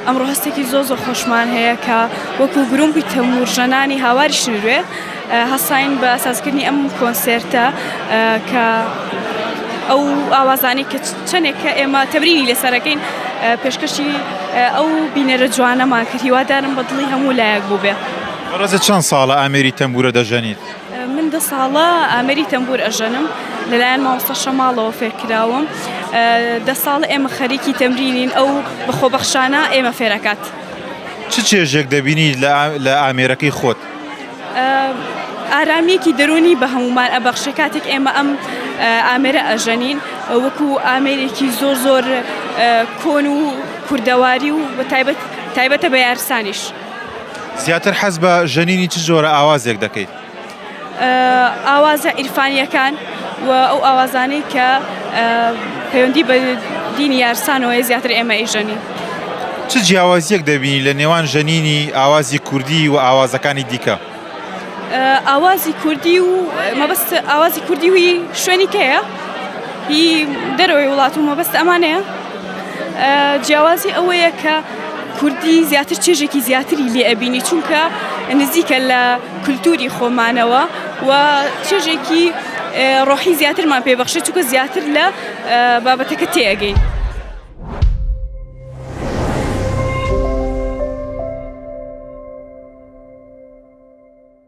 ئەمڕۆ هەستێکی زۆر خۆشمان هەیە کە وەکو گروپی تەمور ژەنانی هاواری شنوێ هەستاین بە ئاساسکردنی ئەم کۆنسێرتە کە ئەو ئاوازانەی کە چەندێک کە ئێمە تەمرینی لەسەرەکەین پێشکەشی ئەو بینەرە جوانەمان کرد. هیوادارم بە دڵی هەموو لایەک بوو بێ. بەڕێزە چەند ساڵە ئامێری تەمبورە دەژەنیت؟ من 10 ساڵە ئامێری تەمبور ئەژەنم، لەلایەن مامۆستا شەماڵەوە فێرکراوم. 10 ساڵە ئێمە خەریکی تەمرینین، ئەو بەخۆبەخشانە ئێمە فێرەکات. چ چێژێک دەبینی لە ئامێرەکەی خۆت؟ ئارامێکی دەرونی بە هەمومان ئەبەخشێ کاتێک ئێمە ئەم ئامێرە ئەژەنین، وەکو ئامێرێکی زۆر کۆن و کوردەواری و تایبەتە بە یارسانیش. زیاتر حەز بە ژەنینی چ جۆرە ئاوازێک دەکەیت؟ ئاوازە ئیرفانیەکان و ئەو ئاوازانەی کە پەیوەندی بە دینی یارسانەوەی زیاتر ئێمە ئەیژەنین. چ جیاوازیەک دەبینی لە نێوان ژەنینی ئاوازی کوردی و ئاوازەکانی دیکە؟ ئاوازی کوردی و مەبەست ئاوازی کوردی وی شوێنی کەیە هی دەرەوەی وڵات و مەبەست ئەمانەیە. جیاوازی ئەوەیە کە کوردی زیاتر چێژێکی زیاتری لێ ئەبینی، چونکە نزیکە لە کولتوری خۆمانەوە و چێژێکی ڕۆحی زیاترمان پێبەخشێت، چونکە زیاتر لە بابەتەکە تێئەگەین.